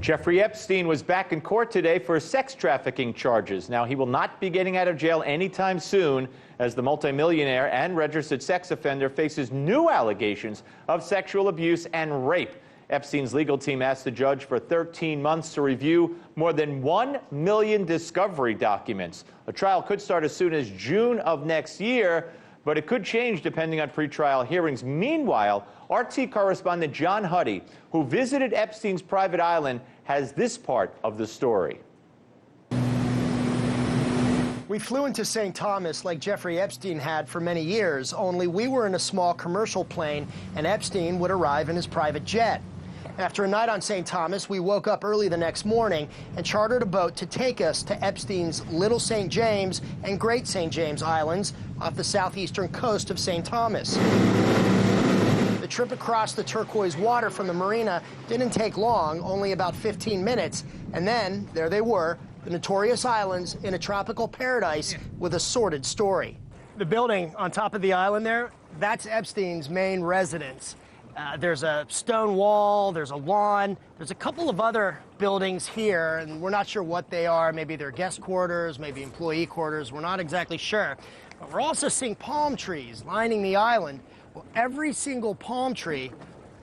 Jeffrey Epstein was back in court today for sex trafficking charges. Now, he will not be getting out of jail anytime soon, as the multimillionaire and registered sex offender faces new allegations of sexual abuse and rape. Epstein's legal team asked the judge for 13 months to review more than 1 million discovery documents. A trial could start as soon as June of next year, but it could change depending on pretrial hearings. Meanwhile, RT correspondent John Huddy, who visited Epstein's private island, has this part of the story. We flew into St. Thomas like Jeffrey Epstein had for many years, only we were in a small commercial plane and Epstein would arrive in his private jet. After a night on St. Thomas, we woke up early the next morning and chartered a boat to take us to Epstein's Little St. James and Great St. James Islands off the southeastern coast of St. Thomas. The trip across the turquoise water from the marina didn't take long, only about 15 minutes, and then there they were, the notorious islands in a tropical paradise with a sordid story. The building on top of the island there, that's Epstein's main residence. There's a stone wall, there's a lawn, there's a couple of other buildings here, and we're not sure what they are. Maybe they're guest quarters, maybe employee quarters, we're not exactly sure. But we're also seeing palm trees lining the island. Well, every single palm tree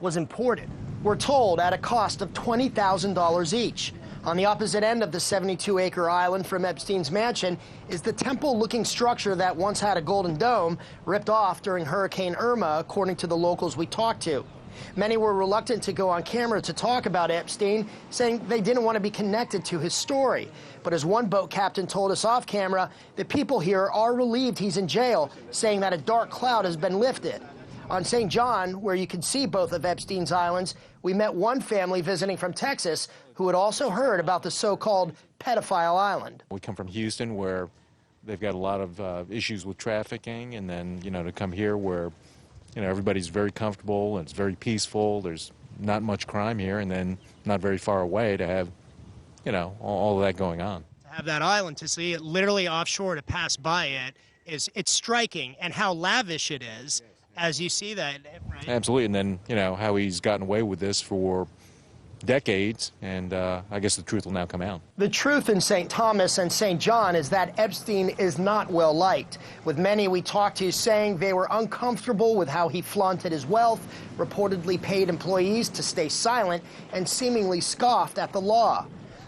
was imported. We're told at a cost of $20,000 each. On the opposite end of the 72-acre island from Epstein's mansion is the temple-looking structure that once had a golden dome, ripped off during Hurricane Irma, according to the locals we talked to. Many were reluctant to go on camera to talk about Epstein, saying they didn't want to be connected to his story. But as one boat captain told us off camera, the people here are relieved he's in jail, saying that a dark cloud has been lifted. On St. John, where you can see both of Epstein's islands, we met one family visiting from Texas who had also heard about the so-called pedophile island. We come from Houston, where they've got a lot of issues with trafficking, and then, to come here where, everybody's very comfortable and it's very peaceful, there's not much crime here, and then not very far away to have, all of that going on. To have that island, to see it literally offshore, to pass by it, it's striking, and how lavish it is. As you see that, right? Absolutely, and then, how he's gotten away with this for decades, and I guess the truth will now come out. The truth in St. Thomas and St. John is that Epstein is not well liked, with many we talked to saying they were uncomfortable with how he flaunted his wealth, reportedly paid employees to stay silent, and seemingly scoffed at the law.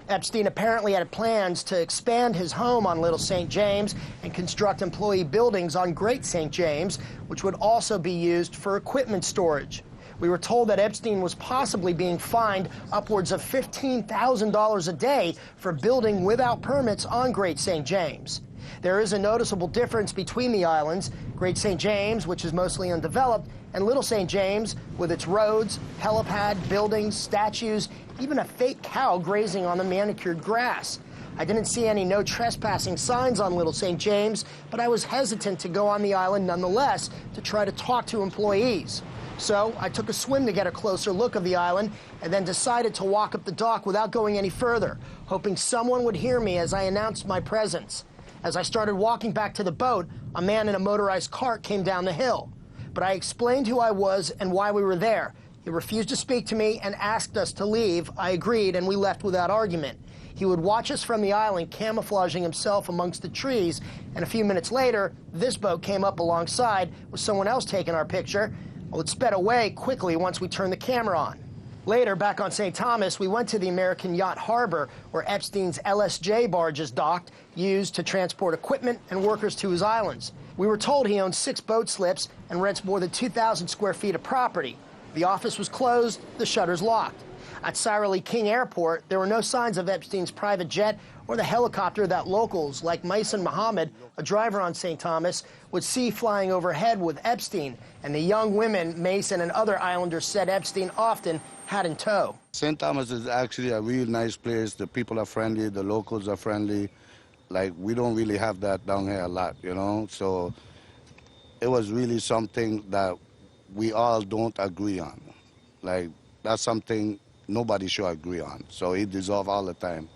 Epstein apparently had plans to expand his home on Little St. James and construct employee buildings on Great St. James, which would also be used for equipment storage. We were told that Epstein was possibly being fined upwards of $15,000 a day for building without permits on Great St. James. There is a noticeable difference between the islands, Great St. James, which is mostly undeveloped, and Little St. James, with its roads, helipad, buildings, statues, even a fake cow grazing on the manicured grass. I didn't see any no trespassing signs on Little St. James, but I was hesitant to go on the island nonetheless to try to talk to employees. So I took a swim to get a closer look of the island and then decided to walk up the dock without going any further, hoping someone would hear me as I announced my presence. As I started walking back to the boat, a man in a motorized cart came down the hill. But I explained who I was and why we were there. He refused to speak to me and asked us to leave. I agreed, and we left without argument. He would watch us from the island, camouflaging himself amongst the trees, and a few minutes later, this boat came up alongside with someone else taking our picture. Well, it sped away quickly once we turned the camera on. Later, back on St. Thomas, we went to the American Yacht Harbor, where Epstein's LSJ barges docked, used to transport equipment and workers to his islands. We were told he owns 6 boat slips and rents more than 2,000 square feet of property. The office was closed, the shutters locked. At Sirali King Airport, there were no signs of Epstein's private jet or the helicopter that locals, like Mason Muhammad, a driver on St. Thomas, would see flying overhead with Epstein, and the young women Mason and other islanders said Epstein often had in tow. St. Thomas is actually a real nice place. The people are friendly, the locals are friendly. Like, we don't really have that down here a lot, So it was really something that we all don't agree on. Like, that's something nobody should agree on. So he dissolved all the time.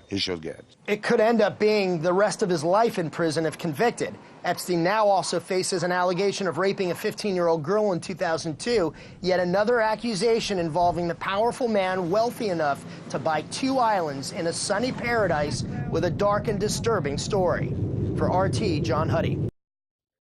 he should get. It could end up being the rest of his life in prison if convicted. Epstein now also faces an allegation of raping a 15-year-old girl in 2002, yet another accusation involving the powerful man wealthy enough to buy 2 islands in a sunny paradise with a dark and disturbing story. For RT, John Huddy.